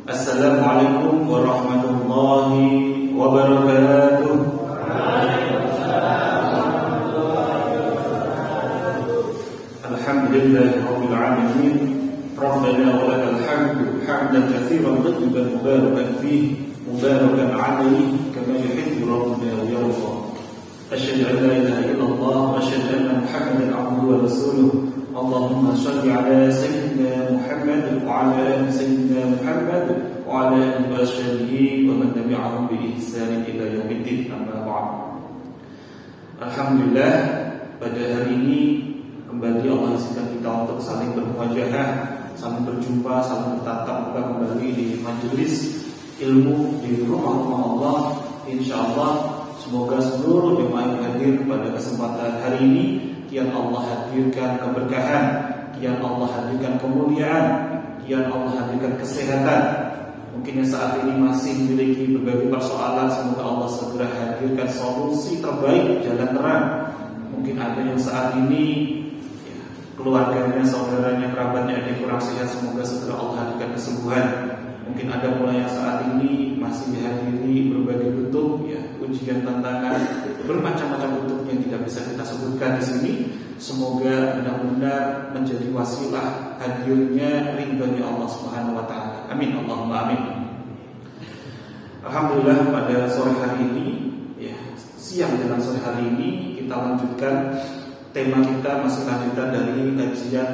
Assalamualaikum warahmatullahi wabarakatuh. Alhamdulillahirabbil alamin. Rabbana wa lakal hamdu hamdan katsiran tayyiban mubarakan fihi mubarakan alaihi kama yuhibbu rabbuna wa yarda. Asyhadu an la ilaha illallah wa asyhadu anna Muhammadan abduhu wa rasuluh. Allahumma shalli ala sayyidina Muhammad wa ala ali sayyidina Muhammad wa ala alihi wa sahbihi wa man tabi'ahum bi ihsan ila yaumiddin. Amma ba'd. Alhamdulillah, pada hari ini kembali Allah izinkan kita untuk saling bermuajahah, saling berjumpa, saling bertatap muka kembali di majelis ilmu di rumah Allah. Insyaallah semoga seluruh jemaah yang hadir pada kesempatan hari ini kian Allah hadirkan keberkahan, kian Allah hadirkan kemuliaan, kian Allah hadirkan kesehatan. Mungkin yang saat ini masih memiliki berbagai persoalan, semoga Allah segera hadirkan solusi terbaik, jalan terang. Mungkin ada yang saat ini keluarganya, saudaranya, kerabatnya ada yang kurang sehat, semoga segera Allah hadirkan kesembuhan. Mungkin ada pula yang saat ini masih dihadiri berbagai bentuk ujian, tantangan, bermacam-macam bentuk yang tidak bisa kita sebutkan di sini. Semoga benar-benar menjadi wasilah hadirnya ridhonya Allah Subhanahu wa taala. Amin Allahumma amin. Alhamdulillah, pada sore hari ini siang dan sore hari ini kita lanjutkan tema kita, masih lanjutan dari kajian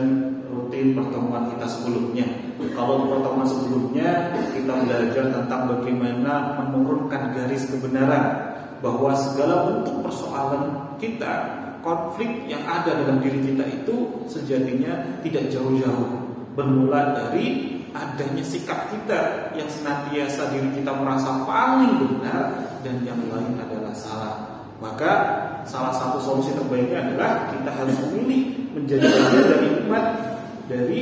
rutin pertemuan kita sebelumnya. Kalau di pertemuan sebelumnya kita belajar tentang bagaimana menurunkan garis kebenaran, bahwa segala bentuk persoalan kita, konflik yang ada dalam diri kita itu sejatinya tidak jauh-jauh bermula dari adanya sikap kita yang senantiasa diri kita merasa paling benar dan yang lain adalah salah. Maka salah satu solusi terbaiknya adalah kita harus memilih menjadi bagian dari umat dari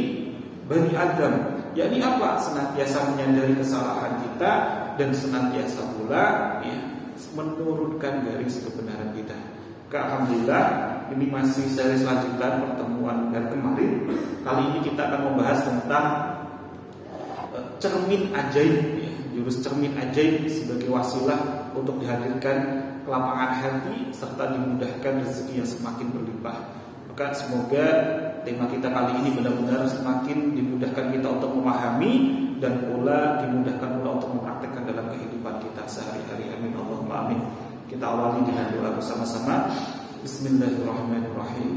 Bani Adam. Yakni apa? Senantiasa menyadari kesalahan kita dan senantiasa pula menurunkan garis kebenaran kita. Alhamdulillah, ini masih seri lanjutan pertemuan dari kemarin. Kali ini kita akan membahas tentang cermin ajaib, jurus cermin ajaib sebagai wasilah untuk dihadirkan kelapangan hati serta dimudahkan rezeki yang semakin berlimpah. Maka semoga tema kita kali ini benar-benar semakin dimudahkan kita untuk memahami dan pula dimudahkan pula untuk mempraktikkan dalam kehidupan kita sehari-hari. Amin Allahumma amin. Kita awali dengan doa bersama-sama. Bismillahirrahmanirrahim.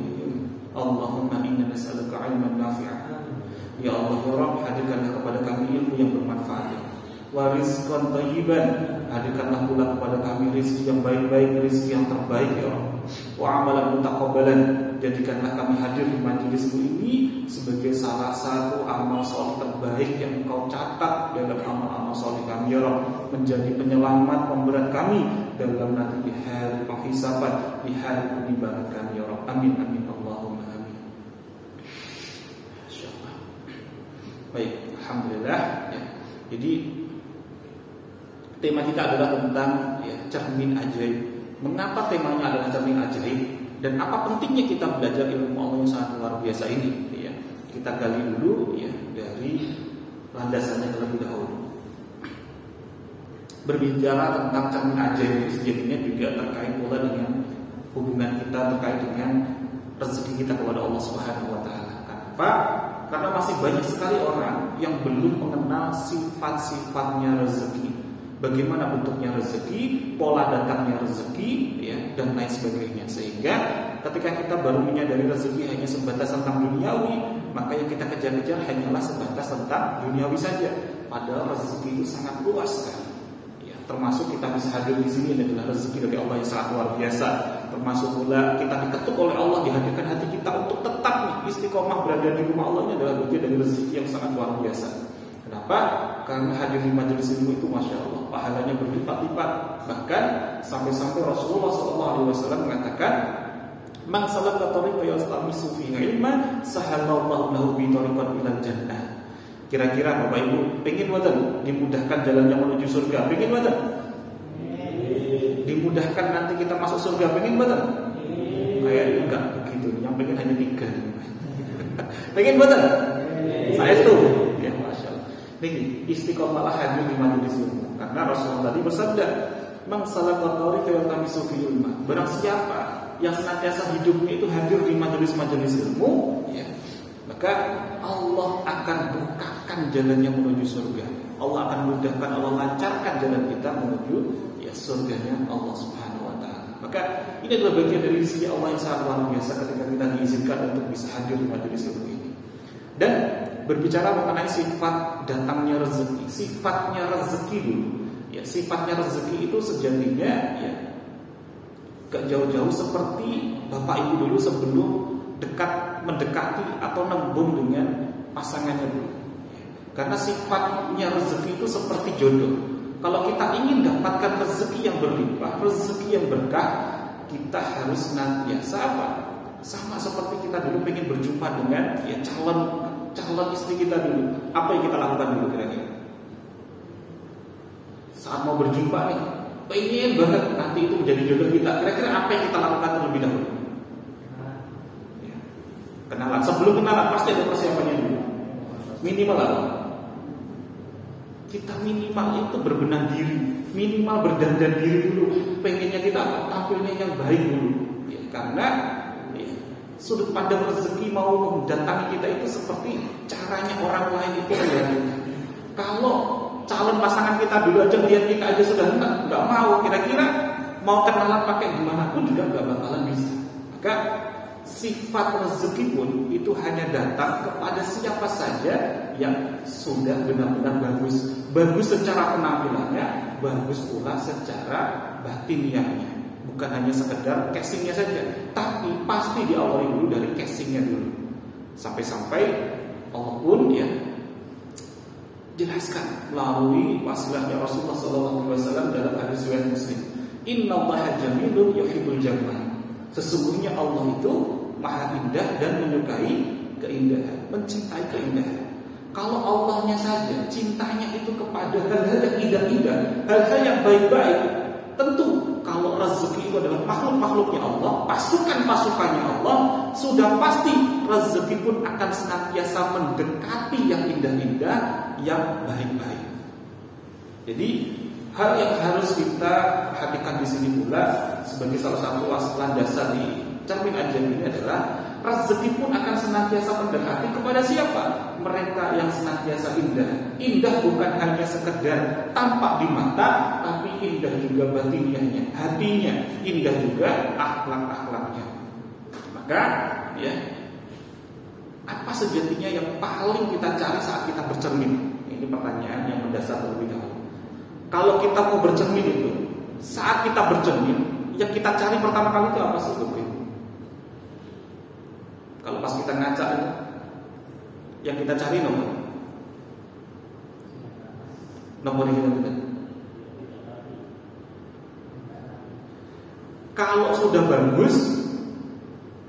Allahumma inna nas'aluka ilman nafi'an. Ya Allah ya Rabb, hadirkanlah kepada kami ilmu yang bermanfaat. Wa rizqan thayyiban, hadirkanlah pula kepada kami rezeki yang baik-baik, rezeki yang terbaik ya Rabb. Wa amalan mutaqabbalan, jadikanlah kami hadir di majelismu ini sebagai salah satu amal saleh terbaik yang Engkau catat dalam amal-amal saleh kami ya Rabb, menjadi penyelamat pemberat kami dalam nanti di hari penghisaban, di hari penimbangan kami ya Rabb. Amin amin Allahumma amin. Insyaallah. Baik, alhamdulillah ya. Jadi tema kita adalah tentang cermin ajaib. Mengapa temanya adalah cermin ajaib dan apa pentingnya kita belajar ilmu Allah yang sangat luar biasa ini? Kita gali dulu dari landasannya terlebih dahulu. Berbicara tentang cermin ajaib sejatinya juga terkait pula dengan hubungan kita terkait dengan rezeki kita kepada Allah Subhanahu wa taala. Kenapa? Karena masih banyak sekali orang yang belum mengenal sifat-sifatnya rezeki. Bagaimana bentuknya rezeki, pola datangnya rezeki, dan lain sebagainya. Sehingga ketika kita baru menyadari rezeki hanya sebatas tentang duniawi, maka yang kita kejar-kejar hanyalah sebatas tentang duniawi saja. Padahal rezeki itu sangat luas sekali. Termasuk kita bisa hadir di sini adalah rezeki dari Allah yang sangat luar biasa. Termasuk pula kita diketuk oleh Allah, dihadirkan hati kita untuk tetap istiqomah berada di rumah Allah, ini adalah bagian dari rezeki yang sangat luar biasa. Kenapa? Karena hadir di majelis ilmu itu masya Allah pahalanya berlipat-lipat. Bahkan sampai-sampai Rasulullah SAW mengatakan, "Man salaka tariqan yastamisu fihi ilman, sahalallahu lahu bi tariqan ilal jannah." Kira-kira Bapak Ibu pengen wadah dimudahkan jalannya menuju surga? Pengen wadah? Dimudahkan nanti kita masuk surga? Pengen wadah? Kayaknya enggak begitu. Yang pengen hanya 3. Pengen wadah? Saya itu. Ya, masya Allah. Nih, istiqomalah hadir di majelis ilmu. Karena Rasulullah tadi bersabda, "Man salaka tariqan yaltamisu fihi ilma." Barang siapa yang senantiasa hidupnya itu hadir di majelis-majelis ilmu, ya, maka Allah akan bukakan jalannya menuju surga. Allah akan mudahkan, Allah lancarkan jalan kita menuju ya surganya Allah Subhanahu wa taala. Maka ini adalah bagian dari sisi Allah yang sangat luar biasa ketika kita diizinkan untuk bisa hadir di majelis ilmu ini. Dan berbicara mengenai sifat datangnya rezeki, sifatnya rezeki dulu. Ya, sifatnya rezeki itu sejatinya ya gak jauh-jauh seperti bapak ibu dulu sebelum mendekati atau nembung dengan pasangannya dulu. Karena sifatnya rezeki itu seperti jodoh. Kalau kita ingin dapatkan rezeki yang berlimpah, rezeki yang berkah, kita harus senantiasa apa? Sama seperti kita dulu pengen berjumpa dengan ya calon istri kita dulu. Apa yang kita lakukan dulu kira-kira? Saat mau berjumpa nih, pengen banget nanti itu menjadi jodoh kita. Kira-kira apa yang kita lakukan terlebih dahulu? Ya. Kenalan. Sebelum kenalan pasti ada persiapannya dulu. Minimal apa? Kita minimal itu berbenah diri, minimal berdandan diri dulu. Pengennya kita tampilnya yang baik dulu. Ya, karena ya, sudut pandang rezeki mau mendatangi kita itu seperti caranya orang lain itu melihat kita. Kalau calon pasangan kita dulu aja lihat kita aja sudah nggak mau, kira-kira mau kenalan pakai gimana pun juga nggak bakalan bisa. Maka sifat rezeki pun itu hanya datang kepada siapa saja yang sudah benar-benar bagus secara penampilannya, bagus pula secara batiniahnya. Bukan hanya sekedar casingnya saja, tapi pasti diawali dulu dari casingnya dulu. Sampai-sampai Allah pun ya jelaskan melalui wasilahnya Rasulullah SAW dalam hadis riwayat Muslim. Innallaha jamilun yuhibbul jamal. Sesungguhnya Allah itu maha indah dan menyukai keindahan, mencintai keindahan. Kalau Allahnya saja cintanya itu kepada hal-hal yang indah-indah, hal-hal yang baik-baik, tentu kalau rezeki itu adalah makhluk-makhluknya Allah, pasukan-pasukannya Allah, sudah pasti rezeki pun akan senantiasa mendekati yang indah-indah, yang baik-baik. Jadi hal yang harus kita perhatikan di sini pula sebagai salah satu landasan di cermin ajaib ini adalah rezeki pun akan senantiasa mendekati kepada siapa? Mereka yang senantiasa indah. Indah bukan hanya sekedar tampak di mata, tapi indah juga batiniahnya, hatinya, indah juga akhlak-akhlaknya. Maka ya, apa sejatinya yang paling kita cari saat kita bercermin? Ini pertanyaan yang mendasar terlebih dahulu. Kalau kita mau bercermin itu, saat kita bercermin, yang kita cari pertama kali itu apa sih? Kalau pas kita ngaca, yang kita cari nomor kita. Kalau sudah bagus,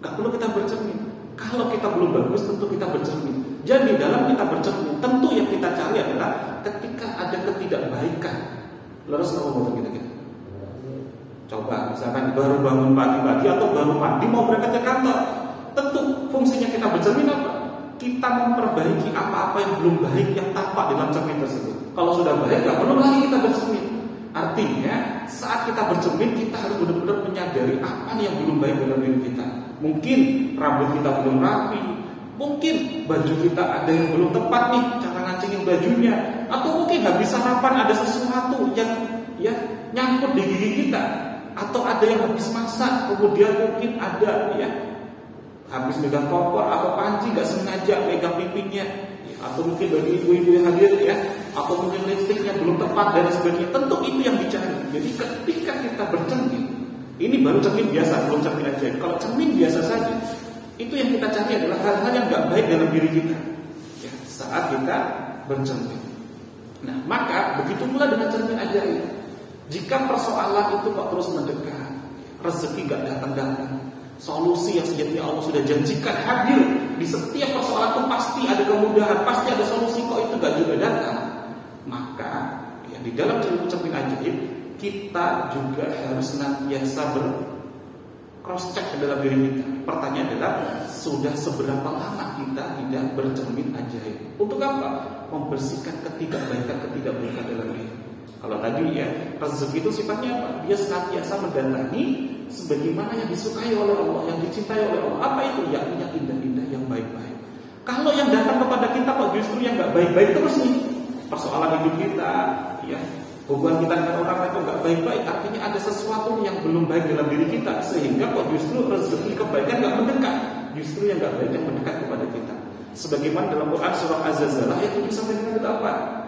nggak perlu kita bercermin. Kalau kita belum bagus, tentu kita bercermin. Jadi dalam kita bercermin, tentu yang kita cari adalah ketika ada ketidakbaikan. Lalu apa kita? Coba, misalkan baru bangun pagi-pagi atau baru mandi mau berangkat ke kantor. Tentu fungsinya kita bercermin apa? Kita memperbaiki apa-apa yang belum baik yang tampak dalam cermin tersebut. Kalau sudah baik, nggak perlu lagi kita bercermin. Artinya saat kita bercermin, kita harus benar-benar menyadari apa yang belum baik dalam diri kita. Mungkin rambut kita belum rapi, mungkin baju kita ada yang belum tepat nih cara ngancingin bajunya, atau mungkin habis sarapan ada sesuatu yang ya nyangkut di gigi kita, atau ada yang habis masak kemudian mungkin ada ya habis megang kompor atau panci gak sengaja megang pipinya, atau mungkin bagi ibu-ibu yang hadir ya, atau mungkin lipstiknya belum tepat dan sebagainya. Tentu itu yang dicari. Jadi ketika kita bercermin, ini baru cermin biasa, belum cermin aja. Kalau cermin biasa saja, itu yang kita cari adalah hal-hal yang gak baik dalam diri kita ya, saat kita bercermin. Nah, maka begitu pula dengan cermin ajaib. Jika persoalan itu kok terus mendekat, rezeki gak datang-datang, solusi yang sejatinya Allah sudah janjikan hadir di setiap persoalan itu pasti ada kemudahan, pasti ada solusi, kok itu gak juga datang, maka ya, di dalam cermin ajaib kita juga harus senantiasa cross check ke dalam diri kita. pertanyaan adalah sudah seberapa lama kita tidak bercermin ajaib? Untuk apa? Membersihkan ketidakbaikan dalam diri. Kalau tadi ya, rezeki itu sifatnya apa? Dia senantiasa mendatangi sebagaimana yang disukai oleh Allah, yang dicintai oleh Allah. Apa itu? Yakni yang indah-indah, yang baik-baik. Kalau yang datang kepada kita kok justru yang nggak baik-baik terus nih, persoalan hidup kita, ya, hubungan kita dengan orang lain kok nggak baik-baik, artinya ada sesuatu yang belum baik dalam diri kita, sehingga kok justru rezeki kebaikan nggak mendekat, justru yang nggak baik yang mendekat kepada kita. Sebagaimana dalam Quran surah Az-Zalzalah ayat 7 sampai 8.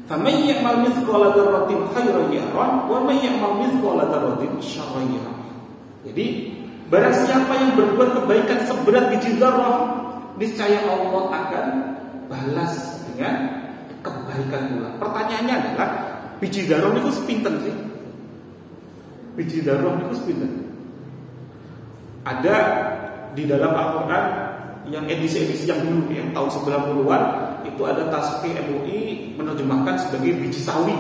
فَمَنْ يَعْمَلْ مِثْقَالَ ذَرَّةٍ خَيْرًا يَرَهُ وَمَنْ يَعْمَلْ مِثْقَالَ ذَرَّةٍ شَرًّا يَرَهُ. Jadi barang siapa yang berbuat kebaikan seberat biji zarrah, niscaya Allah akan balas dengan kebaikan pula. Pertanyaannya adalah, biji zarrah itu sepinten sih? Biji zarrah itu sepinten? Ada di dalam Al-Quran yang edisi-edisi yang dulu, yang tahun 90-an, itu ada Tasqi MUI menerjemahkan sebagai biji sawi.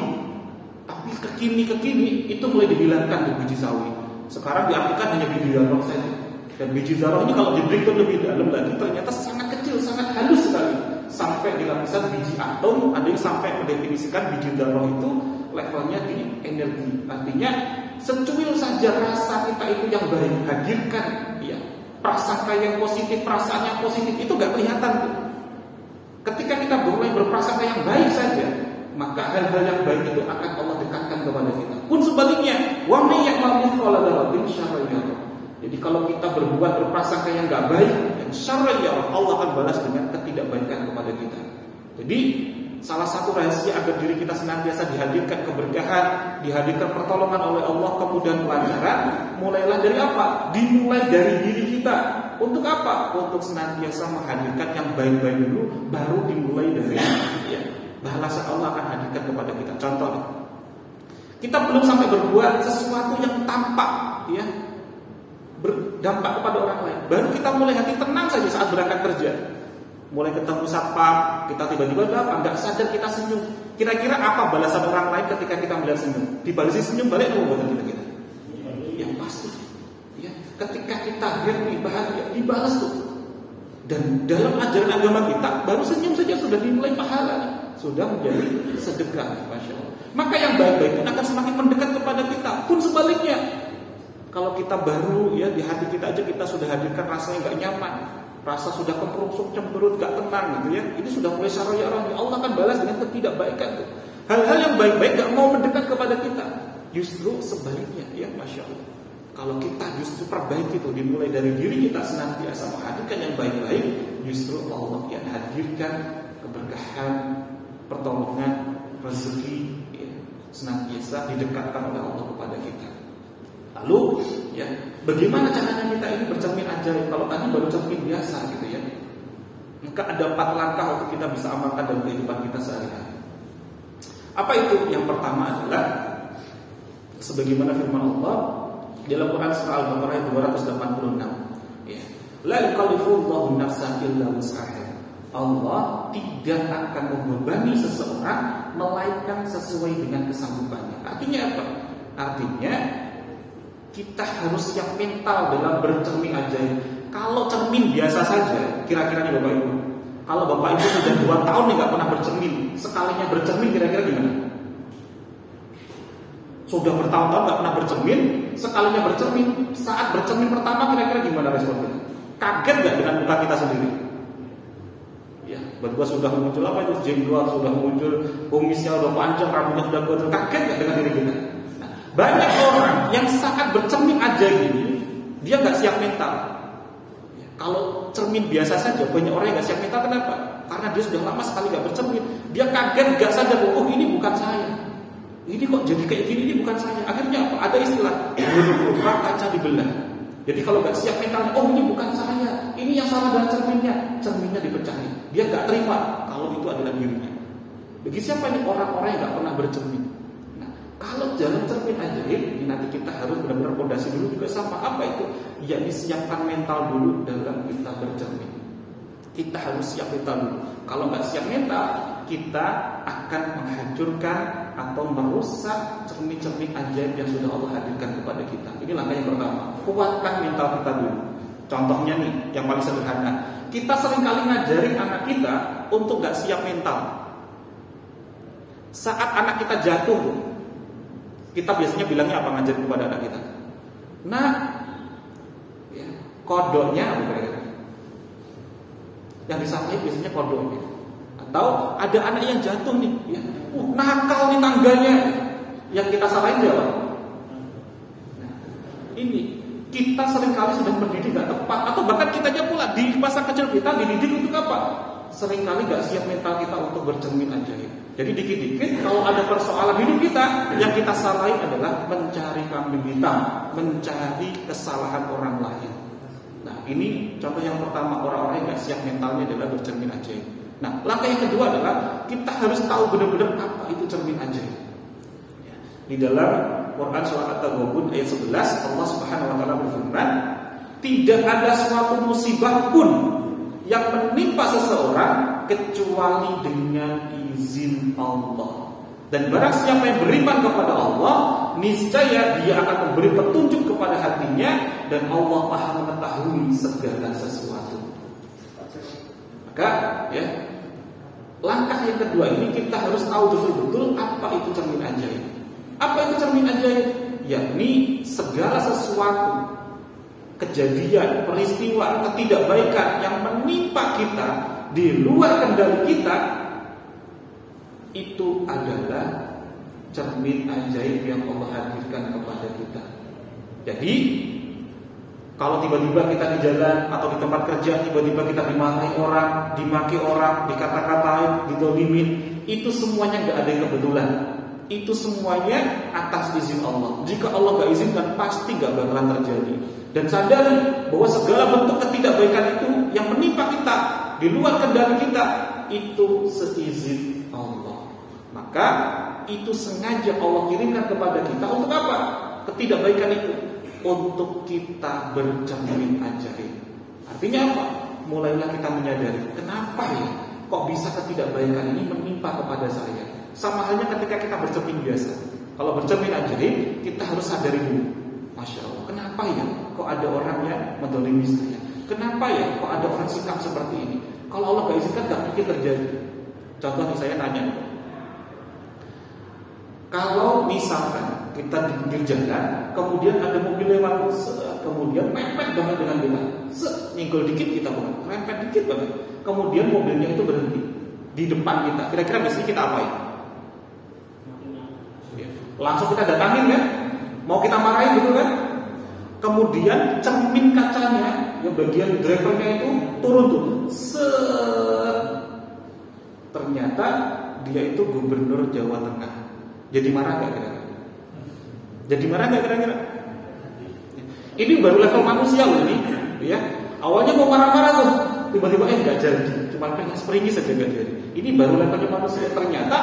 Tapi kekini itu mulai dihilangkan tuh biji sawi. Sekarang diartikan hanya biji zarrah saja. Dan biji zarrah ini kalau di-breakdown lebih dalam lagi ternyata sangat kecil, sangat halus sekali. Sampai di lapisan biji atom, ada yang sampai mendefinisikan biji zarrah itu levelnya di energi. Artinya secuil saja rasa kita itu yang baik, hadirkan ya prasangka yang positif, perasaan yang positif itu gak kelihatan tuh. Ketika kita mulai berprasangka yang baik saja, maka hal-hal yang baik itu akan Allah dekatkan kepada kita. Pun sebaliknya, wa may ya'mal mithqala dzarratin syarran yarah. Jadi kalau kita berbuat berprasangka yang gak baik, yang syarran yarah, Allah akan balas dengan ketidakbaikan kepada kita. Jadi salah satu rahasia agar diri kita senantiasa dihadirkan keberkahan, dihadirkan pertolongan oleh Allah, kemudian kelancaran, mulailah dari apa? Dimulai dari diri kita. Untuk apa? Untuk senantiasa menghadirkan yang baik-baik dulu, baru dimulai dari ya, balasan Allah akan hadirkan kepada kita. Contoh, kita belum sampai berbuat sesuatu yang tampak, ya, berdampak kepada orang lain, baru kita mulai hati tenang saja saat berangkat kerja. Mulai ketemu satpam, kita tiba-tiba nggak sadar kita senyum. Kira-kira apa balasan orang lain ketika kita melihat senyum? Dibalasi senyum balik apa buatan kita? Yang pasti, ya, ketika kita happy, bahagia, dibalas tuh. Dan dalam ajaran agama kita, baru senyum saja sudah dimulai pahala, sudah menjadi sedekah, masya Allah. Maka yang baik-baik pun akan semakin mendekat kepada kita. Pun sebaliknya, kalau kita baru, ya, di hati kita aja kita sudah hadirkan rasa yang nggak nyaman, rasa sudah kemerungsung, cemberut, gak tenang gitu ya, ini sudah mulai syarah-syarah, Allah akan balas dengan ketidakbaikan tuh. Hal-hal yang baik-baik gak mau mendekat kepada kita, justru sebaliknya, ya, masya Allah. Kalau kita justru perbaiki itu, dimulai dari diri kita senantiasa menghadirkan yang baik-baik, justru Allah yang hadirkan keberkahan, pertolongan, rezeki, ya, senantiasa didekatkan oleh Allah kepada kita. Lalu, ya, bagaimana caranya kita ini bercermin ajaib? Kalau tadi baru cermin biasa, gitu ya. Maka ada 4 langkah untuk kita bisa amalkan dalam kehidupan kita sehari-hari. Apa itu? Yang pertama adalah sebagaimana firman Allah dalam Quran surah Al-Baqarah 286. Ya. La yukallifullahu nafsan illa wus'aha. Allah tidak akan membebani seseorang melainkan sesuai dengan kesanggupannya. Artinya apa? Artinya kita harus siap mental dalam bercermin ajaib. Kalau cermin biasa saja, kira-kira nih Bapak Ibu, kalau Bapak Ibu sudah 2 tahun nih gak pernah bercermin, sekalinya bercermin kira-kira gimana? Sudah bertahun-tahun gak pernah bercermin, sekalinya bercermin, saat bercermin pertama kira-kira gimana responnya? Kaget gak dengan muka kita sendiri? Ya, berdua sudah muncul apa itu? Jenggot sudah muncul, kumisnya udah panjang, rambutnya sudah gondrong. Kaget gak dengan diri kita? Banyak orang yang saat bercermin ajaib ini, dia gak siap mental. Ya, kalau cermin biasa saja, banyak orang yang gak siap mental. Kenapa? Karena dia sudah lama sekali gak bercermin. Dia kaget, gak sadar, oh ini bukan saya. Ini kok jadi kayak gini, ini bukan saya. Akhirnya apa? Ada istilah kaca dibelah. Jadi kalau gak siap mental, oh ini bukan saya, ini yang salah dengan cerminnya dipecahin. Dia gak terima kalau itu adalah dirinya. Bagi siapa ini orang-orang yang gak pernah bercermin? Kalau jalan cermin ajaib, nanti kita harus benar-benar fondasi dulu juga sama. Apa itu? Yakni siapkan mental dulu dalam kita bercermin. Kita harus siap mental dulu. Kalau nggak siap mental, kita akan menghancurkan atau merusak cermin-cermin ajaib yang sudah Allah hadirkan kepada kita. Ini langkah yang pertama. Kuatkan mental kita dulu. Contohnya nih, yang paling sederhana, kita seringkali ngajarin anak kita untuk gak siap mental. Saat anak kita jatuh, kita biasanya bilangnya apa ngajarin kepada anak kita? Nah, ya, kodoknya apa kira-kira? Yang disampaikan biasanya kodoknya. Atau ada anak yang jatuh nih, ya, nakal nih tangganya. Yang kita salahin siapa? Nah, ini kita seringkali sudah mendidik gak tepat, atau bahkan kitanya pula di masa kecil kita dididik untuk apa? Seringkali gak siap mental kita untuk bercermin ajaib. Jadi dikit-dikit kalau ada persoalan hidup kita, yang kita salahin adalah mencari kambing hitam, mencari kesalahan orang lain. Nah, ini contoh yang pertama, orang-orang yang gak siap mentalnya adalah bercermin ajaib. Nah, langkah yang kedua adalah kita harus tahu benar-benar apa itu cermin ajaib. Di dalam Quran surah At-Taghabun ayat 11, Allah Subhanahu wa taala berfirman, tidak ada suatu musibah pun yang menimpa seseorang kecuali dengan izin Allah. Dan barang siapa yang beriman kepada Allah, niscaya dia akan memberi petunjuk kepada hatinya, dan Allah Maha mengetahui segala sesuatu. Maka, ya, langkah yang kedua ini kita harus tahu betul-betul apa itu cermin ajaib. Apa itu cermin ajaib? Yakni segala sesuatu, kejadian, peristiwa, ketidakbaikan yang menimpa kita di luar kendali kita, itu adalah cermin ajaib yang Allah hadirkan kepada kita. Jadi, kalau tiba-tiba kita di jalan atau di tempat kerja, tiba-tiba kita dimarahi orang, dimaki orang, dikata-katain, didolimin, itu semuanya gak ada yang kebetulan. Itu semuanya atas izin Allah. Jika Allah gak izinkan, pasti gak bakalan terjadi. Dan sadari bahwa segala bentuk ketidakbaikan itu yang menimpa kita di luar kendali kita, itu seizin Allah. Maka itu sengaja Allah kirimkan kepada kita untuk apa? Ketidakbaikan itu untuk kita bercermin ajaib. Artinya apa? Mulailah kita menyadari, kenapa ya kok bisa ketidakbaikan ini menimpa kepada saya? Sama halnya ketika kita bercermin biasa. Kalau bercermin ajaib, kita harus sadari dulu, Masya Allah, kenapa ya kok ada orang yang mendolimi saya? Kenapa ya kok ada orang sikap seperti ini? Kalau Allah gak izinkan, gak mungkin terjadi. Contoh nih, saya nanya, kalau misalkan kita di pinggir jalan, kemudian ada mobil lewat, kemudian mepet banget dengan kita, nyenggol dikit kita banget, rempet dikit banget, kemudian mobilnya itu berhenti di depan kita, kira-kira biasanya kita apain? Langsung kita datangin kan? Mau kita marahin gitu kan? Kemudian cermin kacanya, yang bagian drivernya itu turun tuh. Ternyata dia itu gubernur Jawa Tengah. Jadi marah gak kira-kira? Jadi marah gak kira-kira? Ini baru level manusia loh ini, ya. Awalnya mau marah-marah tuh, tiba-tiba gak jadi, cuma pengen seringis saja gak jadi. Ini baru levelnya manusia. Ternyata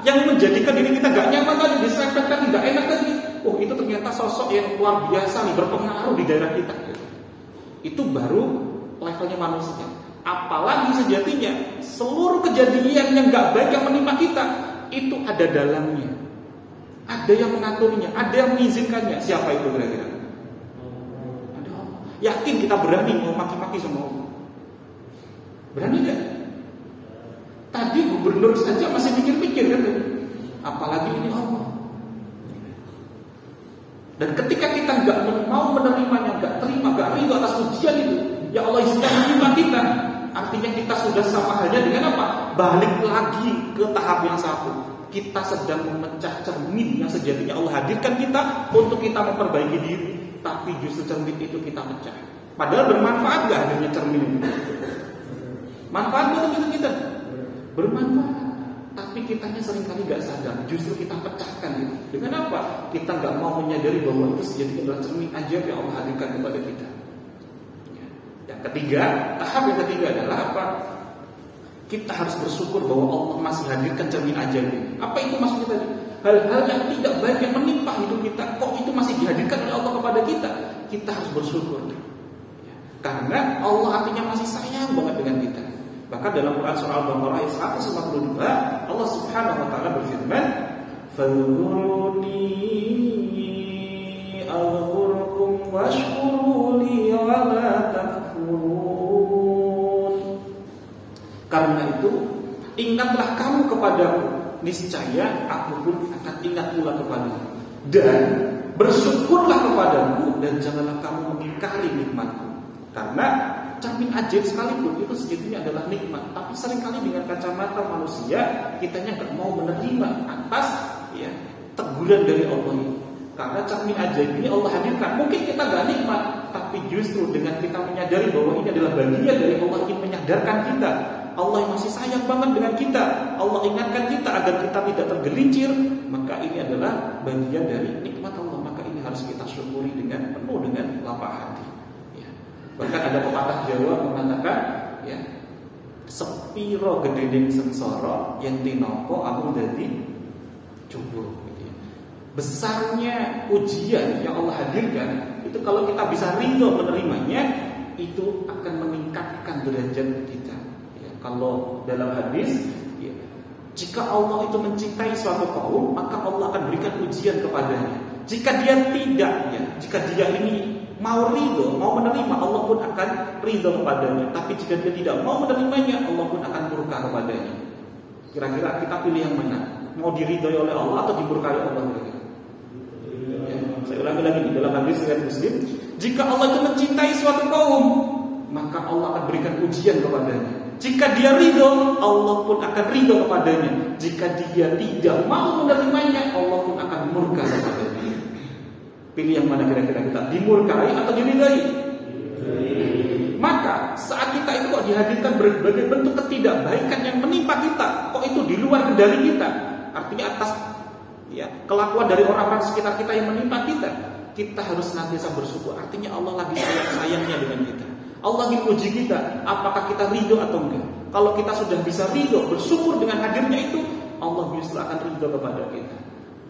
yang menjadikan diri kita gak nyaman tadi, diserempetkan, gak enak tadi, oh itu ternyata sosok yang luar biasa nih, berpengaruh di daerah kita. Itu baru levelnya manusia. Apalagi sejatinya seluruh kejadian yang gak baik yang menimpa kita, itu ada dalamnya, ada yang mengaturnya, ada yang mengizinkannya. Siapa itu kira-kira? Ada Allah. Yakin kita berani mau maki-maki sama Allah? Berani gak? Tadi gubernur saja masih mikir-mikir kan? Apalagi ini Allah. Dan ketika kita gak mau menerimanya, gak terima, gak ridho atas ujian itu, ya Allah izinkan menimpa kita, artinya kita sudah sama halnya dengan apa? Balik lagi ke tahap yang satu. Kita sedang memecah cermin yang sejatinya Allah hadirkan kita untuk kita memperbaiki diri, tapi justru cermin itu kita pecah. Padahal bermanfaat gak hadirnya cermin itu? Manfaat buat kita? Bermanfaat. Tapi kitanya seringkali gak sadar, justru kita pecahkan gitu. Dengan apa? Kita gak mau menyadari bahwa itu sejatinya adalah cermin ajaib yang Allah hadirkan kepada kita. Yang ketiga, tahap yang ketiga adalah apa? Kita harus bersyukur bahwa Allah masih hadirkan cermin ajaib ini. Apa itu maksudnya tadi? Hal-hal yang tidak baik yang menimpa hidup kita, kok itu masih dihadirkan oleh Allah kepada kita? Kita harus bersyukur. Karena Allah artinya masih sayang banget dengan kita. Bahkan dalam Quran surah Al-Baqarah ayat 152, Allah Subhanahu wa taala berfirman, "Fadhkuruni azkurkum washkuruli wa la takfurun." Ingatlah kamu kepadaku, niscaya aku pun akan ingat pula kepadamu. Dan bersyukurlah kepadaku dan janganlah kamu mengingkari nikmatku. Karena cermin ajaib sekalipun itu sejatinya adalah nikmat. Tapi seringkali dengan kacamata manusia kitanya nggak mau menerima atas teguran dari Allah ini. Karena cermin ajaib ini Allah hadirkan. Mungkin kita nggak nikmat, tapi justru dengan kita menyadari bahwa ini adalah bagian dari Allah ingin menyadarkan kita. Allah yang masih sayang banget dengan kita. Allah ingatkan kita agar kita tidak tergelincir. Maka ini adalah bagian dari nikmat Allah. Maka ini harus kita syukuri dengan penuh dengan lapang hati. Bahkan ada pepatah Jawa mengatakan, sepiro gededeng sengsara yang tinampa aku dadi jumbo. Besarnya ujian yang Allah hadirkan itu kalau kita bisa ridho menerimanya, itu akan meningkatkan derajat kita. Kalau dalam hadis, jika Allah itu mencintai suatu kaum, maka Allah akan berikan ujian kepadanya. Jika dia tidak, jika dia ini mau ridho, mau menerima, Allah pun akan ridho kepadanya. Tapi jika dia tidak mau menerimanya, Allah pun akan murka kepadanya. Kira-kira kita pilih yang mana? Mau diridhoi oleh Allah atau dimurkai Allah? Saya ulangi lagi dalam hadis riwayat Muslim, jika Allah itu mencintai suatu kaum, maka Allah akan berikan ujian kepadanya. Jika dia ridho, Allah pun akan ridho kepadanya. Jika dia tidak mau menerimanya, Allah pun akan murka kepadanya. Pilih yang mana kira-kira kita? Dimurkai atau diridhai? Maka saat kita itu kok dihadirkan berbagai bentuk ketidakbaikan yang menimpa kita, kok itu di luar kendali kita, artinya atas kelakuan dari orang-orang sekitar kita yang menimpa kita, kita harus senantiasa bersyukur. Artinya Allah lagi sayang-sayangnya dengan kita. Allah ingin uji kita, apakah kita ridho atau enggak. Kalau kita sudah bisa ridho, bersyukur dengan hadirnya itu, Allah justru akan ridho kepada kita.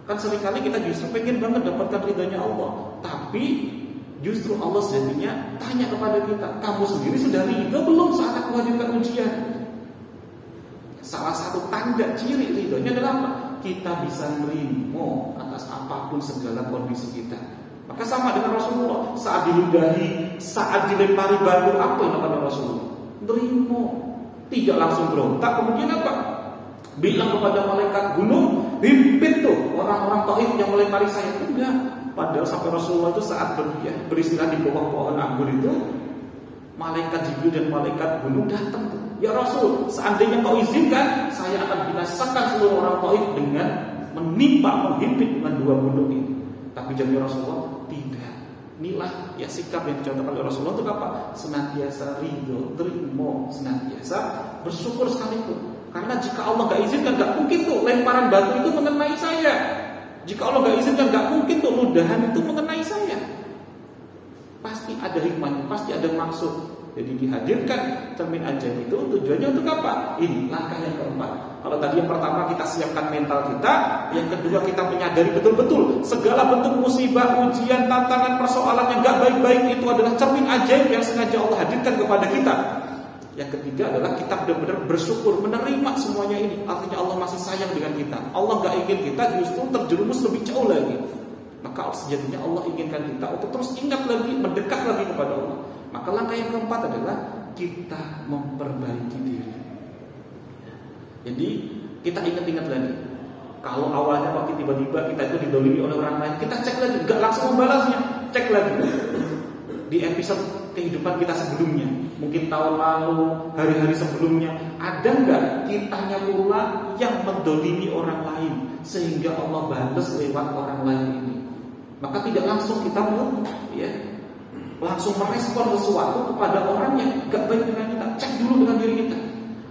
Kan seringkali kita justru pengen banget dapatkan ridhonya Allah, tapi justru Allah sejatinya tanya kepada kita, kamu sendiri sudah ridho belum saat aku hadirkan ujian? Salah satu tanda ciri ridhonya adalah apa? Kita bisa nerimo atas apapun segala kondisi kita. Maka sama dengan Rasulullah, saat diludahi, saat dilempari batu, apa yang dilakukan Rasulullah? Nerimo, tidak langsung berontak. Kemudian apa? Bilang kepada malaikat gunung, himpit tuh orang-orang Taif yang melempari saya. Enggak. Padahal sampai Rasulullah itu saat beristirahat di bawah pohon anggur itu, malaikat Jibril dan malaikat gunung datang tuh. Ya Rasul, seandainya kau izinkan, saya akan binasakan seluruh orang Taif dengan menghimpit dengan dua gunung ini. Tapi jawab Rasulullah, tidak. Inilah sikap yang dicontohkan oleh Rasulullah itu apa? Senantiasa ridho, terima, senantiasa bersyukur sekalipun. Karena jika Allah gak izinkan, gak mungkin tuh lemparan batu itu mengenai saya. Jika Allah gak izinkan, gak mungkin tuh ludahan itu mengenai saya. Pasti ada hikmahnya, pasti ada maksud. Jadi dihadirkan cermin ajaib itu tujuannya untuk apa? Ini langkah yang keempat. Kalau tadi yang pertama kita siapkan mental kita, yang kedua kita menyadari betul-betul segala bentuk musibah, ujian, tantangan, persoalan yang gak baik-baik itu adalah cermin ajaib yang sengaja Allah hadirkan kepada kita. Yang ketiga adalah kita benar-benar bersyukur menerima semuanya ini. Artinya Allah masih sayang dengan kita. Allah gak ingin kita justru terjerumus lebih jauh lagi. Maka sejatinya Allah inginkan kita untuk terus ingat lagi, mendekat lagi kepada Allah. Maka langkah yang keempat adalah kita memperbaiki diri. Jadi kita ingat-ingat lagi. Kalau awalnya waktu tiba-tiba kita itu didolimi oleh orang lain, kita cek lagi, gak langsung membalasnya, cek lagi di episode kehidupan kita sebelumnya, mungkin tahun lalu, hari-hari sebelumnya, ada nggak kitanya pula yang mendolimi orang lain sehingga Allah balas lewat orang lain ini? Maka tidak langsung kita langsung merespon sesuatu kepada orang yang gak baik dengan kita. Cek dulu dengan diri kita,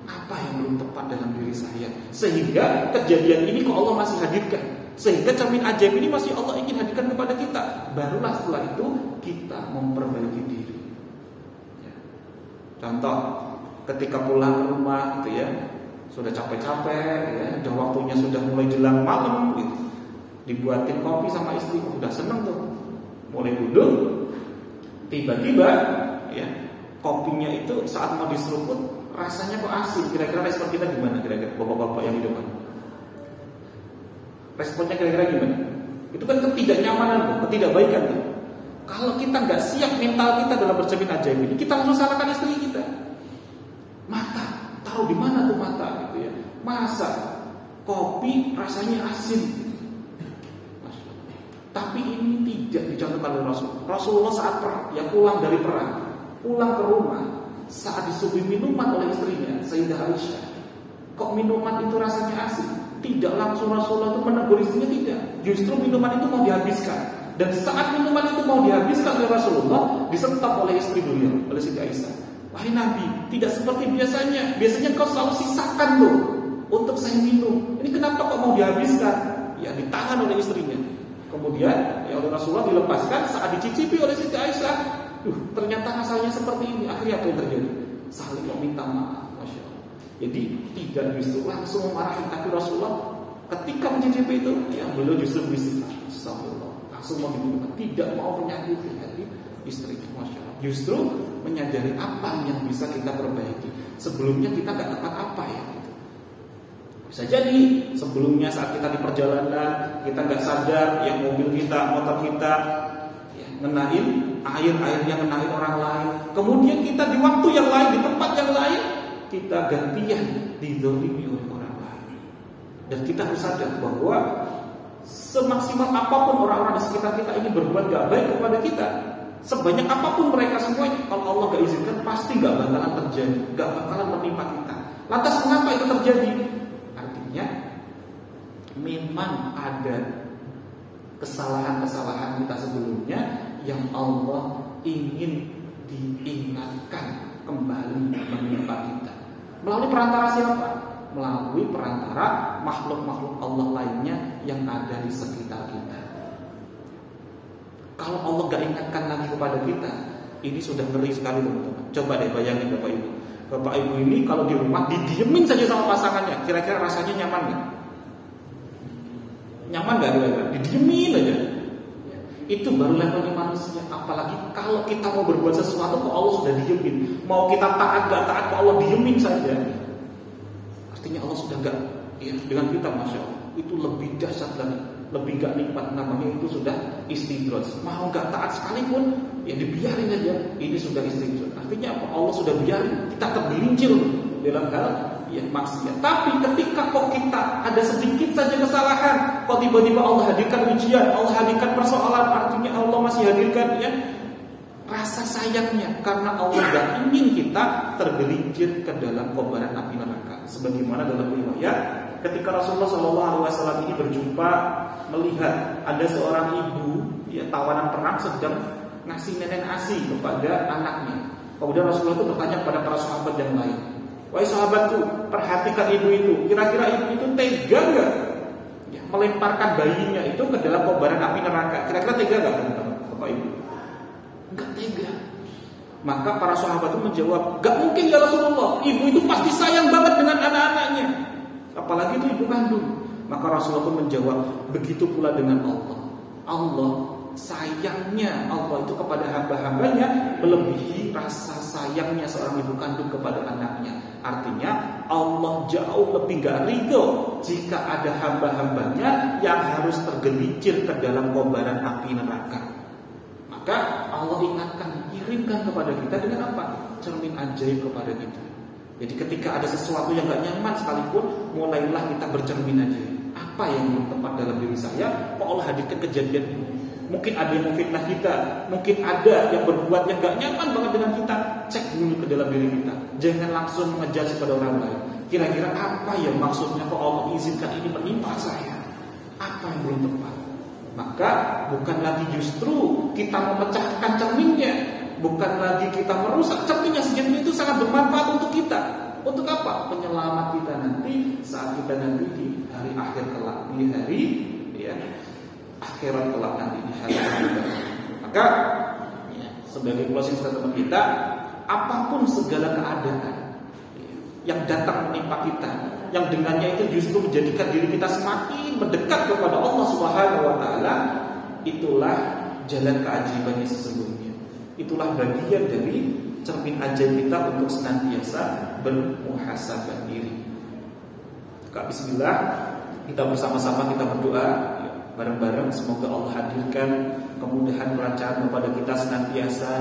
apa yang belum tepat dalam diri saya, sehingga kejadian ini kok Allah masih hadirkan, sehingga cermin ajaib ini masih Allah ingin hadirkan kepada kita. Barulah setelah itu kita memperbaiki diri. Contoh, ketika pulang ke rumah sudah capek-capek, udah waktunya sudah mulai jelang malam dibuatin kopi sama istri, udah seneng tuh, mulai duduk, tiba-tiba kopinya itu saat mau diseruput rasanya kok asin. Kira-kira respon kita gimana? Kira-kira bapak-bapak yang di depan, responnya kira-kira gimana? Itu kan ketidaknyamanan, ketidakbaikan tuh. Kalau kita nggak siap mental kita dalam bercermin ajaib ini, kita langsung salahkan istri kita. Mata, taruh di mana tuh mata masa kopi rasanya asin? Tapi ini tidak dicontohkan oleh Rasulullah saat perang, ya pulang dari perang, pulang ke rumah, saat disuguhi minuman oleh istrinya Sayyidah Aisyah. Kok minuman itu rasanya asin? Tidak langsung Rasulullah itu menegur istrinya, tidak. Justru minuman itu mau dihabiskan. Dan saat minuman itu mau dihabiskan oleh Rasulullah, disentap oleh istri beliau, oleh Sayyidah Aisyah. Wahai Nabi, tidak seperti biasanya. Biasanya kau selalu sisakan tuh untuk saya minum. Ini kenapa kok mau dihabiskan? Ya ditahan oleh istrinya. Kemudian ya oleh Rasulullah dilepaskan. Saat dicicipi oleh Siti Aisyah, ternyata rasanya seperti ini. Akhirnya apa yang terjadi? Saling meminta maaf. Masya Allah. Jadi tidak justru langsung memarahi, tapi Rasulullah ketika mencicipi itu, ya beliau justru beristighfar. Astagfirullah. Langsung mau diminta, tidak mau menyakiti hati istri. Masya Allah. Justru menyadari apa yang bisa kita perbaiki. Sebelumnya kita nggak tepat apa ya. Bisa jadi sebelumnya saat kita di perjalanan kita nggak sadar yang mobil kita, motor kita ya, ngenain air-airnya, ngenain orang lain. Kemudian kita di waktu yang lain, di tempat yang lain, kita gantian dizalimi oleh orang lain. Dan kita harus sadar bahwa semaksimal apapun orang-orang di sekitar kita ini berbuat gak baik kepada kita, sebanyak apapun mereka semuanya, kalau Allah gak izinkan pasti gak bakalan terjadi, gak bakalan menimpa kita. Lantas mengapa itu terjadi? Artinya memang ada kesalahan-kesalahan kita sebelumnya yang Allah ingin diingatkan kembali menimpa kita. Melalui perantara siapa? Melalui perantara makhluk-makhluk Allah lainnya yang ada di sekitar kita. Kalau Allah gak ingatkan lagi kepada kita, ini sudah ngeri sekali teman-teman. Coba deh bayangin Bapak Ibu. Bapak Ibu ini kalau di rumah didiemin saja sama pasangannya, kira-kira rasanya nyaman gak? Nyaman gak kira-kira? Didiemin aja. Itu baru levelnya manusia. Apalagi kalau kita mau berbuat sesuatu kok Allah sudah diemin. Mau kita taat gak taat kok Allah diemin saja. Artinya Allah sudah gak ya, dengan kita, Masya Allah. Itu lebih dahsyat lagi, lebih gak nikmat. Namanya itu sudah istidraj. Mau gak taat sekalipun ya dibiarin aja. Ini sudah istidraj. Artinya apa? Allah sudah biarin kita tergelincir dalam hal ya maksiat. Tapi ketika kok kita ada sedikit saja kesalahan, kok tiba-tiba Allah hadirkan ujian, Allah hadirkan persoalan, artinya Allah masih hadirkan ya rasa sayangnya, karena Allah gak ingin kita tergelincir ke dalam kobaran api neraka. Sebagaimana dalam riwayat ketika Rasulullah SAW ini berjumpa, melihat ada seorang ibu ya tawanan perang sedang ngasih nenek nasi kepada anaknya. Kemudian Rasulullah itu bertanya kepada para sahabat yang lain, wahai sahabatku, perhatikan ibu itu. Kira-kira ibu itu tega gak ya, melemparkan bayinya itu ke dalam kobaran api neraka? Kira-kira tega gak teman-teman Bapak Ibu? Enggak tega. Maka para sahabat itu menjawab, gak mungkin ya Rasulullah, ibu itu pasti sayang banget dengan anak-anaknya, apalagi itu ibu kandung. Maka Rasulullah itu menjawab, begitu pula dengan Allah. Allah sayangnya Allah itu kepada hamba-hambanya melebihi rasa sayangnya seorang ibu kandung kepada anaknya. Artinya Allah jauh lebih gak ridho jika ada hamba-hambanya yang harus tergelincir ke dalam kobaran api neraka. Maka Allah ingatkan, kirimkan kepada kita dengan apa? Cermin ajaib kepada kita. Jadi ketika ada sesuatu yang gak nyaman sekalipun, mulailah kita bercermin aja. Apa yang belum tepat dalam diri saya? Kok Allah hadirkan kejadian ini? Mungkin ada yang memfitnah kita, mungkin ada yang berbuat yang gak nyaman banget dengan kita. Cek dulu ke dalam diri kita. Jangan langsung ngejudge pada orang lain. Kira-kira apa yang maksudnya kok Allah izinkan ini menimpa saya? Apa yang belum tepat? Maka bukan lagi justru kita memecahkan cerminnya, bukan lagi kita merusak cerminnya. Cermin itu sangat bermanfaat untuk kita. Untuk apa? Penyelamat kita nanti saat kita nanti di hari akhir kelak, di hari ya akhirat kelak nanti di hari akhirat. Maka ya, sebagai closing statement kita, apapun segala keadaan yang datang menimpa kita, yang dengannya itu justru menjadikan diri kita semakin mendekat kepada Allah Subhanahu wa taala, itulah jalan keajaibannya sesungguhnya. Itulah bagian dari cermin ajaib kita untuk senantiasa bermuhasabah diri. Kak bismillah, kita bersama-sama kita berdoa ya, bareng-bareng semoga Allah hadirkan kemudahan kelancaran kepada kita, senantiasa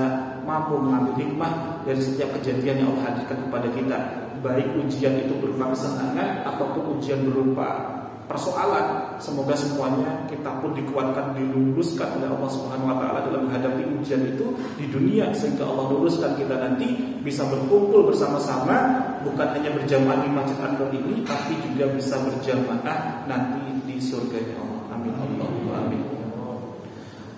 mampu mengambil hikmah dari setiap kejadian yang Allah hadirkan kepada kita, baik ujian itu berupa kesenangan ataupun ujian berupa persoalan. Semoga semuanya kita pun dikuatkan, diluluskan oleh Allah Subhanahu wa taala dalam menghadapi ujian itu di dunia, sehingga Allah luluskan kita nanti bisa berkumpul bersama-sama, bukan hanya berjamaah di Masjid An-Nur ini, tapi juga bisa berjamaah nanti di surganya Allah. Amin Allahumma amin.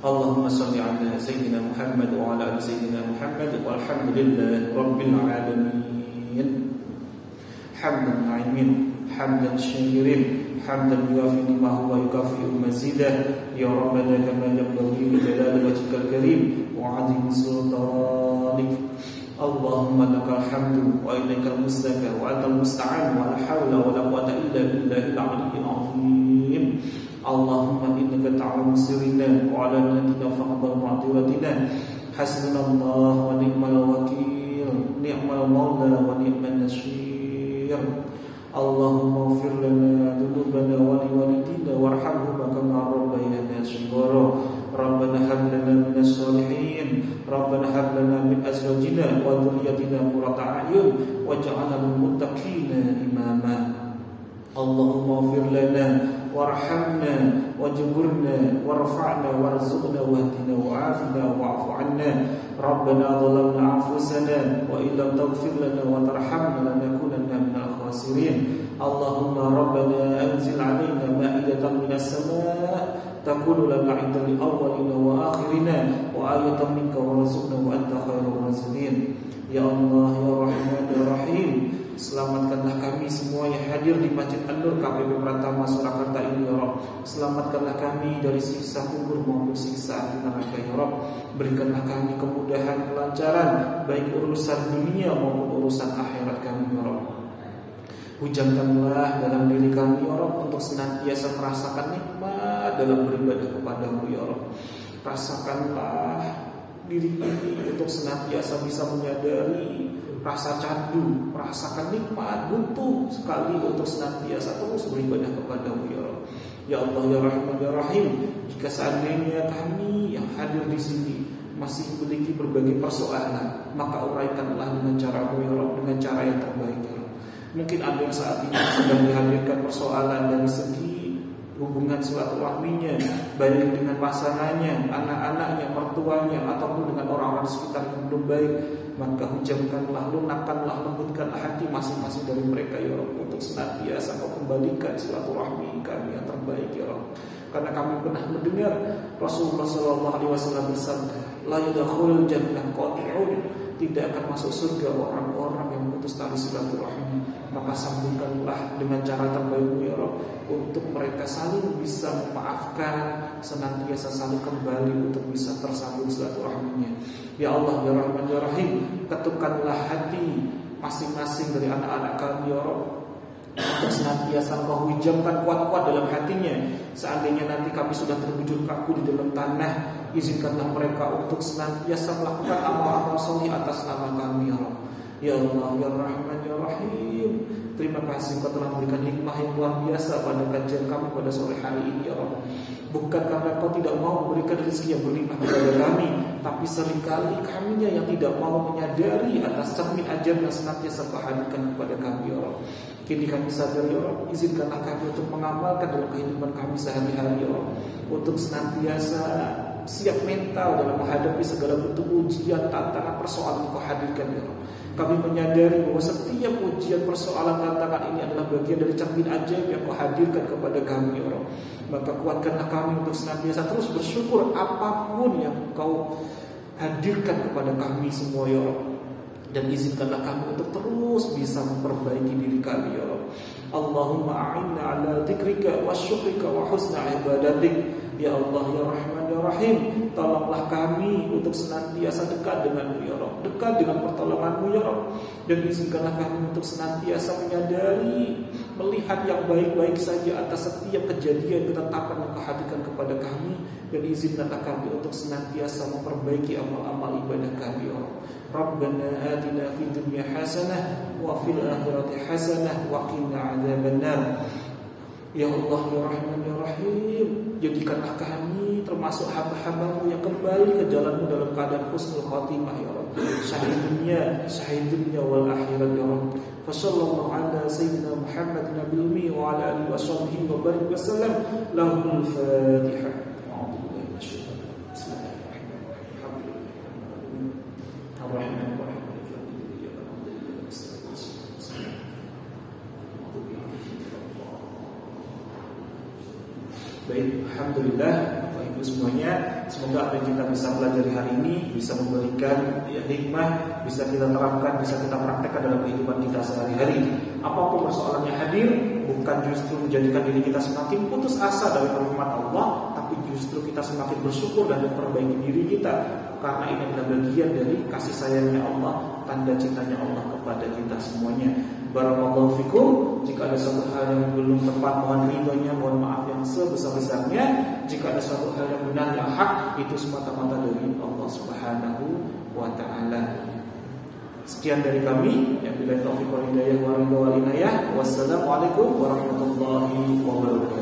Allahumma shalli ala sayyidina Muhammad wa ala ali sayyidina Muhammad walhamdulillahi rabbil alamin. Hamdan na'imin, hamdan syakirin, hamdan yuafi ni'mahu wa yukafi'u mazidah. Ya Rabbana kama yanbaghi li jalali wajhikal karim wa 'azimi sultanik. Allahumma lakal hamdu wa ilaikal mustaka wa antal musta'an wa la hawla wa la quwwata illa billahil 'aliyyil 'azim. Allahumma innaka ta'lamu sirrina wa 'alanatina faqbal ma'diratina. Hasbunallahu wa ni'mal wakil, ni'mal maula wa ni'man nasir. Allahumma ighfir lana dhunubana wa liwalidina warhamhuma kama rabbayana shighara. Rabbana hab lana minas solihin, Rabbana hab lana min azwajina wa dhurriyyatina qurrata a'yun waj'alna lil muttaqina imama. Allahumma ighfir lana warhamna wajburna warfa'na warzuqna wahdina wa'afina wa'fu 'anna. Rabbana dhalamna anfusana wa illam taghfir lana wa tarhamna lanakunanna minal khasirin. Allahumma rabbana anzil 'alaina ma'idatan minas sama' takunu lana 'indal awwalina wa akhirina wa ayatan minka warzuqna wa anta khairur raziqin. Ya Allah ya Rahman ya Rahim, selamatkanlah kami semua yang hadir di Masjid An-Nur KPP Pratama Surakarta ini ya Rabb. Selamatkanlah kami dari siksa kubur maupun siksa neraka ya Rabb. Berikanlah kami kemudahan, kelancaran baik urusan dunia maupun urusan akhirat kami ya Rabb. Hujamkanlah dalam diri kami ya Rabb untuk senantiasa merasakan nikmat dalam beribadah kepadamu ya Rabb. Rasakanlah diri ini untuk senantiasa bisa menyadari rasa candu, merasakan nikmat, butuh sekali untuk senantiasa terus beribadah kepadamu ya Rabb. Ya Allah ya Rahman ya Rahim, jika seandainya kami yang hadir di sini masih memiliki berbagai persoalan, maka uraikanlah dengan caramu ya Rabb, dengan cara yang terbaik ya Rabb. Mungkin ada yang saat ini sedang dihadirkan persoalan dari segi hubungan silaturahminya, baik dengan pasangannya, anak-anaknya, mertuanya, ataupun dengan orang-orang sekitar yang belum baik, maka hujamkanlah, lunakkanlah, lembutkanlah hati masing-masing dari mereka ya Rabb, untuk senantiasa kau kembalikan silaturahmi kami yang terbaik ya Rabb. Karena kami pernah mendengar Rasulullah SAW bersabda, la yadkhulul jannah qati'un, tidak akan masuk surga orang-orang yang memutus tali silaturahmi. Maka sambungkanlah dengan cara terbaik ya Rabb, untuk mereka saling bisa memaafkan, senantiasa saling kembali untuk bisa tersambung silaturahminya. Ya Allah ya Rahman ya Rahim, ketukkanlah hati masing-masing dari anak-anak kami ya Rabb, untuk senantiasa Engkau hujamkan kuat-kuat dalam hatinya. Seandainya nanti kami sudah terbujur kaku di dalam tanah, izinkanlah mereka untuk senantiasa melakukan amal-amal soleh atas nama kami ya Rabb. Ya Allah ya Rahman ya Rahim, terima kasih Engkau telah memberikan hikmah yang luar biasa pada kajian kami pada sore hari ini ya Rabb. Bukan karena Engkau tidak mau memberikan rezeki yang berlimpah kepada kami, tapi seringkali kaminya yang tidak mau menyadari atas cermin ajar yang senantiasa Kau hadirkan kepada kami ya Rabb. Kini kami sadar ya Rabb, izinkanlah kami untuk mengamalkan dalam kehidupan kami sehari-hari ya Rabb, untuk senantiasa siap mental dalam menghadapi segala bentuk ujian, tantangan, persoalan yang Kau hadirkan ya Rabb. Kami menyadari bahwa setiap ujian, persoalan, tantangan ini adalah bagian dari cermin ajaib yang Kau hadirkan kepada kami ya Rabb. Maka kuatkanlah kami untuk senantiasa terus bersyukur apapun yang Kau hadirkan kepada kami semua ya Rabb. Dan izinkanlah kami untuk terus bisa memperbaiki diri kami ya Rabb. Allahumma a'inna ala dzikrika wa syukrika wa husna ibadatik. Ya Allah ya Rahman ya Rahim, tolonglah kami untuk senantiasa dekat dengan-Mu ya Rabb, dekat dengan pertolongan-Mu ya Rabb. Dan izinkanlah kami untuk senantiasa menyadari, melihat yang baik-baik saja atas setiap kejadian ketetapan yang Kau hadirkan kepada kami. Dan izinkanlah kami untuk senantiasa memperbaiki amal-amal ibadah kami ya Rabb. Rabbana atina fid dunya hasanah wa fil akhirati hasanah wa qina adzabannar. Ya Allah ya Rahman ya Rahim, jadikanlah kami termasuk hamba-hambamu yang kembali ke jalanmu dalam keadaan husnul khatimah ya Rabb, syahid dunya wal akhirat ya Rabb. Fassallallahu ala sayyidina Muhammad nabil ummi wa ala alihi wa sahbihi wa barik wa sallam. Lahul Fatihah. Baik, alhamdulillah Bapak Ibu semuanya, semoga apa yang kita bisa pelajari hari ini bisa memberikan hikmah, bisa kita terapkan, bisa kita praktekkan dalam kehidupan kita sehari-hari. Apapun persoalannya hadir, bukan justru menjadikan diri kita semakin putus asa dari rahmat Allah, tapi justru kita semakin bersyukur dan memperbaiki diri kita, karena ini adalah bagian dari kasih sayangnya Allah, tanda cintanya Allah kepada kita semuanya. Barakallahu fikum. Jika ada suatu hal yang belum tepat, mohon ridhonya, mohon maaf yang sebesar-besarnya. Jika ada suatu hal yang benar, yang hak, itu semata-mata dari Allah Subhanahu wa ta'ala. Sekian dari kami, ya billahi taufiq wal hidayah wa ridha wal inayah. Wassalamualaikum warahmatullahi wabarakatuh.